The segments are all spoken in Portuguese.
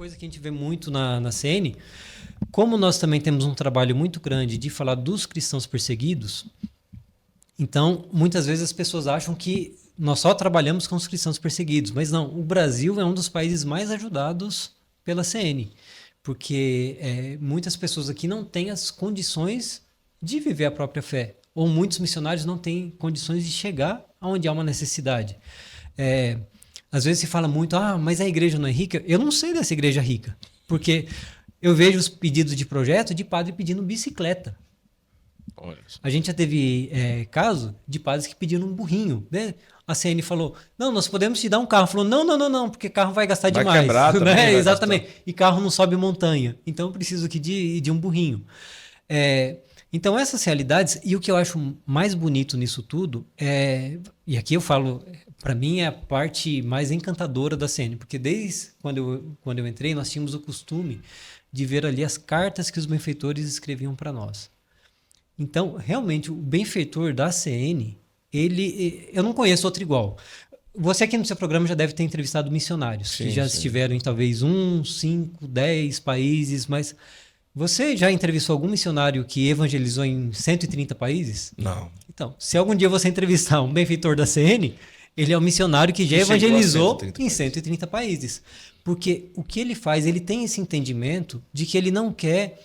coisa que a gente vê muito na CN, como nós também temos um trabalho muito grande de falar dos cristãos perseguidos, então muitas vezes as pessoas acham que nós só trabalhamos com os cristãos perseguidos, mas não, o Brasil é um dos países mais ajudados pela CN, porque muitas pessoas aqui não têm as condições de viver a própria fé, ou muitos missionários não têm condições de chegar aonde há uma necessidade. Às vezes se fala muito, mas a igreja não é rica. Eu não sei dessa igreja rica, porque eu vejo os pedidos de projeto de padre pedindo bicicleta. A gente já teve caso de padres que pediram um burrinho, né? A CN falou, não, nós podemos te dar um carro. Falou, não, porque carro vai gastar demais. Vai quebrar também, né? vai Exatamente. gastar. E carro não sobe montanha. Então eu preciso aqui de um burrinho. Então essas realidades, e o que eu acho mais bonito nisso tudo, e aqui eu falo, para mim é a parte mais encantadora da CN, porque desde quando eu entrei, nós tínhamos o costume de ver ali as cartas que os benfeitores escreviam para nós. Então, realmente, o benfeitor da CN, eu não conheço outro igual. Você aqui no seu programa já deve ter entrevistado missionários, que já estiveram em talvez 1, 5, 10 países, mas você já entrevistou algum missionário que evangelizou em 130 países? Não. Então, se algum dia você entrevistar um benfeitor da CN, ele é um missionário que já evangelizou em 130 países. Porque o que ele faz, ele tem esse entendimento de que ele não quer...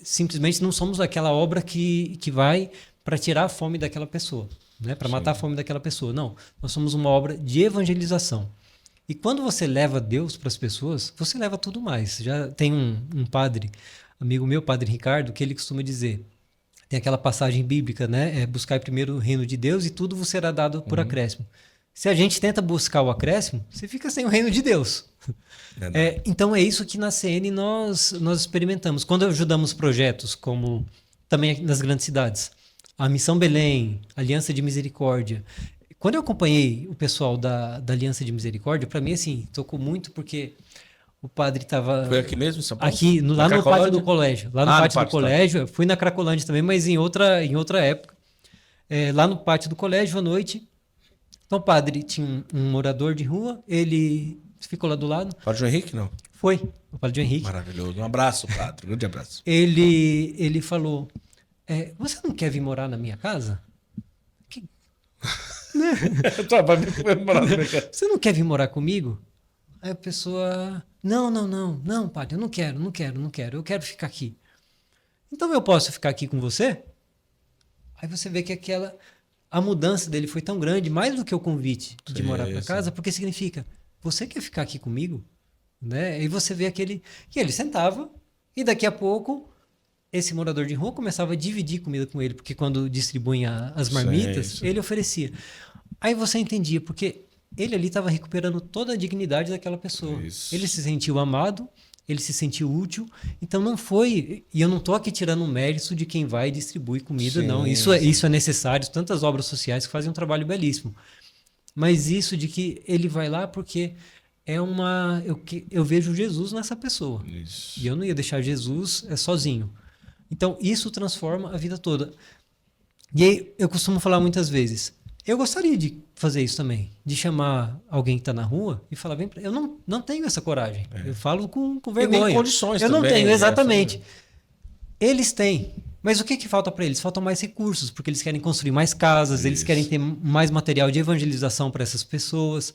simplesmente não somos aquela obra que vai para tirar a fome daquela pessoa, né? Para matar a fome daquela pessoa. Não, nós somos uma obra de evangelização. E quando você leva Deus para as pessoas, você leva tudo mais. Já tem um padre, amigo meu, padre Ricardo, que ele costuma dizer, tem aquela passagem bíblica, né? Buscar primeiro o reino de Deus e tudo vos será dado por acréscimo. Se a gente tenta buscar o acréscimo, você fica sem o reino de Deus. Então é isso que na CN nós experimentamos. Quando ajudamos projetos como também nas grandes cidades, a Missão Belém, Aliança de Misericórdia. Quando eu acompanhei o pessoal da Aliança de Misericórdia, para mim assim, tocou muito porque o padre estava... Foi aqui mesmo em São Paulo? Aqui, lá no pátio do colégio. Lá no pátio do colégio. Fui na Cracolândia também, mas em outra época. Lá no pátio do colégio, à noite. Então o padre tinha um morador de rua, ele ficou lá do lado. Padre João Henrique, não? Foi, o padre João Henrique. Maravilhoso. Um abraço, padre. Um grande abraço. Ele falou, você não quer vir morar na minha casa? Você não quer vir morar comigo? Aí a pessoa, não, padre, eu não quero. Eu quero ficar aqui. Então eu posso ficar aqui com você? Aí você vê que a mudança dele foi tão grande, mais do que o convite de morar para casa, porque significa, você quer ficar aqui comigo? Né? E você vê que ele sentava e daqui a pouco esse morador de rua começava a dividir comida com ele, porque quando distribuem as marmitas, ele oferecia. Aí você entendia, porque ele ali estava recuperando toda a dignidade daquela pessoa. Isso. Ele se sentiu amado, ele se sentiu útil, então não foi... E eu não estou aqui tirando o mérito de quem vai e distribui comida, não. Isso é necessário, tantas obras sociais que fazem um trabalho belíssimo. Mas isso de que ele vai lá porque eu vejo Jesus nessa pessoa. Isso. E eu não ia deixar Jesus sozinho. Então, isso transforma a vida toda. E aí, eu costumo falar muitas vezes, eu gostaria de fazer isso também, de chamar alguém que está na rua e falar, vem pra... Eu não tenho essa coragem. Eu falo com vergonha. E nem condições eu também. Não tenho, exatamente. Eles têm. Mas o que falta para eles? Faltam mais recursos, porque eles querem construir mais casas, eles querem ter mais material de evangelização para essas pessoas,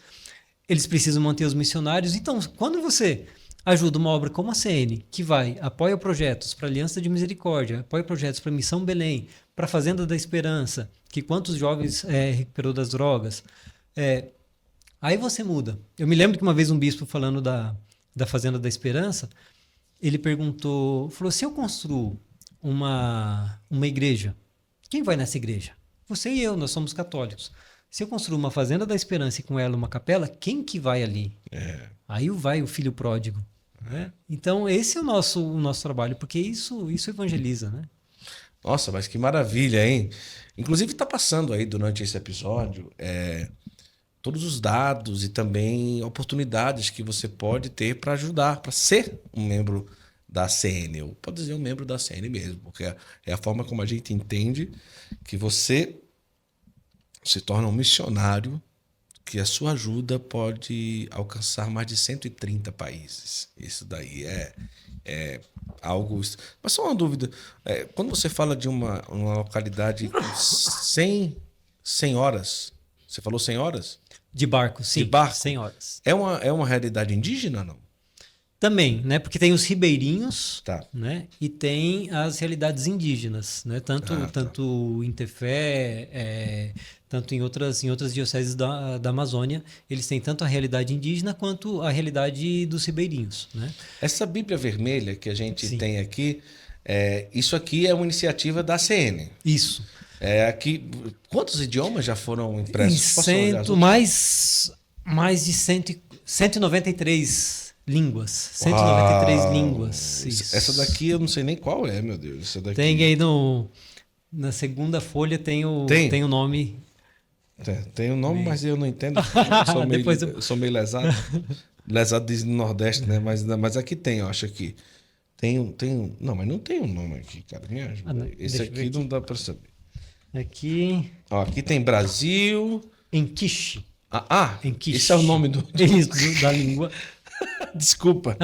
eles precisam manter os missionários. Então, quando você ajuda uma obra como a CN, que apoia projetos para a Aliança de Misericórdia, apoia projetos para a Missão Belém, para a Fazenda da Esperança, que quantos jovens recuperou das drogas, aí você muda. Eu me lembro que uma vez um bispo falando da Fazenda da Esperança, ele falou, se eu construo uma igreja, quem vai nessa igreja? Você e eu, nós somos católicos. Se eu construir uma Fazenda da Esperança e com ela uma capela, quem que vai ali? Aí vai o filho pródigo. Né? Então, esse é o nosso trabalho, porque isso evangeliza, né? Nossa, mas que maravilha, hein? Inclusive, está passando aí durante esse episódio todos os dados e também oportunidades que você pode ter para ajudar, para ser um membro da CN. Eu posso dizer um membro da CN mesmo, porque é a forma como a gente entende que você se torna um missionário que a sua ajuda pode alcançar mais de 130 países. Isso daí é algo... Mas só uma dúvida. Quando você fala de uma localidade com 100 horas, você falou 100 horas? De barco, sim. De barco? 100 horas. É uma realidade indígena, não? Também, né? Porque tem os ribeirinhos, Tá. né? E tem as realidades indígenas, né? Tanto em Tefé, tanto em outras dioceses da Amazônia, eles têm tanto a realidade indígena quanto a realidade dos ribeirinhos, né? Essa Bíblia Vermelha que a gente Sim. tem aqui, isso aqui é uma iniciativa da CN. Isso. Aqui, quantos idiomas já foram Em impressos? Posso olhar as outras? mais de 193 línguas. 193 Uau! línguas. Isso. Essa daqui eu não sei nem qual é, meu Deus. Essa daqui... Tem aí na segunda folha tem o nome. Tem um nome, mas eu não entendo. Eu sou meio, Depois eu sou meio lesado. Lesado diz no Nordeste, né? Mas aqui tem, eu acho aqui. Não, mas não tem um nome aqui, cara. Me ajuda. Não, Esse deixa eu ver aqui não dá pra saber. Aqui. Ó, aqui tem Brasil. Enquiche. Enquiche. Esse é o nome Isso, da língua. Desculpa.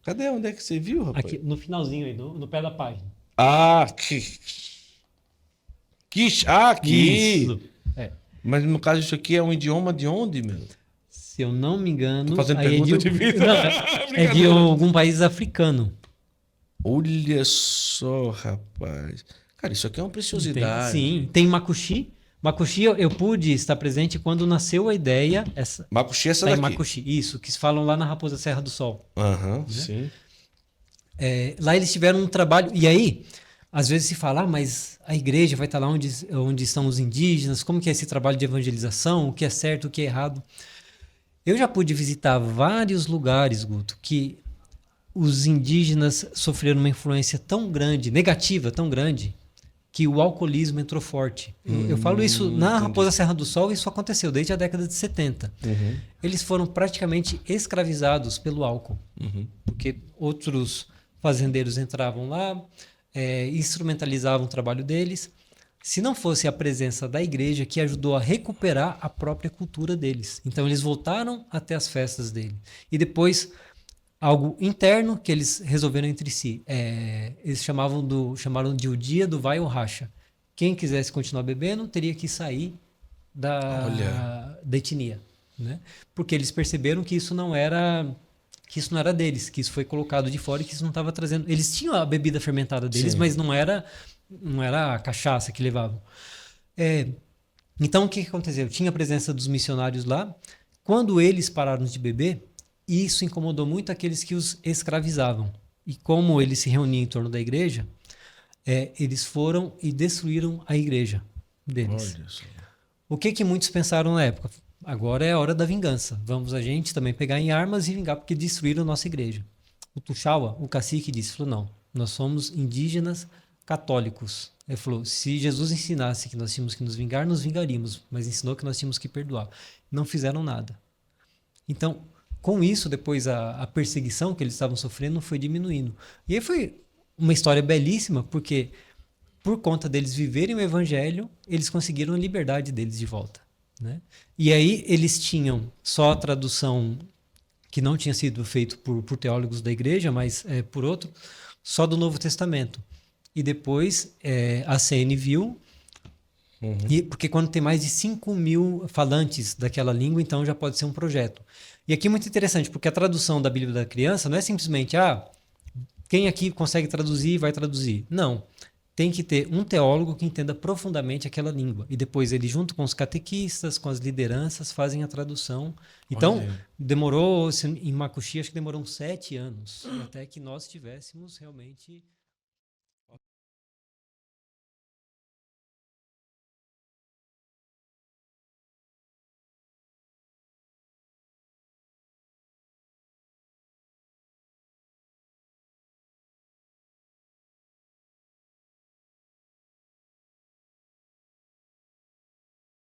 Cadê? Onde é que você viu, rapaz? Aqui, no finalzinho aí, no pé da página. Aqui. Aqui. Isso. Mas no caso, isso aqui é um idioma de onde, meu? Se eu não me engano. Tô fazendo aí pergunta de vida. Não, é de algum país africano. Olha só, rapaz. Cara, isso aqui é uma preciosidade. Sim, tem Makuxi. Makuxi eu pude estar presente quando nasceu a ideia. Makuxi é essa tá daqui. em Makuxi, isso, que se falam lá na Raposa Serra do Sol. Aham, né? sim. Lá eles tiveram um trabalho. E aí, às vezes se fala, mas a igreja vai estar lá onde estão os indígenas, como que é esse trabalho de evangelização, o que é certo, o que é errado. Eu já pude visitar vários lugares, Guto, que os indígenas sofreram uma influência tão grande, negativa, tão grande, que o alcoolismo entrou forte. Eu falo isso na Raposa Serra do Sol, isso aconteceu desde a década de 70. Uhum. Eles foram praticamente escravizados pelo álcool, porque outros fazendeiros entravam lá, instrumentalizavam o trabalho deles. Se não fosse a presença da igreja que ajudou a recuperar a própria cultura deles. Então eles voltaram até as festas dele. E depois, algo interno que eles resolveram entre si. Eles chamaram de o dia do vai ou racha. Quem quisesse continuar bebendo teria que sair da etnia. Né? Porque eles perceberam que isso não era deles, que isso foi colocado de fora e que isso não estava trazendo. Eles tinham a bebida fermentada deles, Sim. mas não era a cachaça que levavam. Então, o que aconteceu? Tinha a presença dos missionários lá. Quando eles pararam de beber, isso incomodou muito aqueles que os escravizavam. E como eles se reuniam em torno da igreja, eles foram e destruíram a igreja deles. Olha só. O que muitos pensaram na época? Agora é a hora da vingança. Vamos a gente também pegar em armas e vingar, porque destruíram a nossa igreja. O Tuxaua, o cacique, falou, não, nós somos indígenas católicos. Ele falou, se Jesus ensinasse que nós tínhamos que nos vingar, nos vingaríamos, mas ensinou que nós tínhamos que perdoar. Não fizeram nada. Então, com isso, depois a perseguição que eles estavam sofrendo foi diminuindo. E aí foi uma história belíssima, porque por conta deles viverem o evangelho, eles conseguiram a liberdade deles de volta. Né? E aí eles tinham só a tradução que não tinha sido feito por teólogos da igreja, mas por outro, só do Novo Testamento. E depois a CN viu, porque quando tem mais de 5.000 falantes daquela língua, então já pode ser um projeto. E aqui é muito interessante, porque a tradução da Bíblia da Criança não é simplesmente, quem aqui consegue traduzir vai traduzir. Não. Tem que ter um teólogo que entenda profundamente aquela língua. E depois ele, junto com os catequistas, com as lideranças, fazem a tradução. Então, demorou, em Makuxi, acho que demorou uns 7 anos, até que nós tivéssemos realmente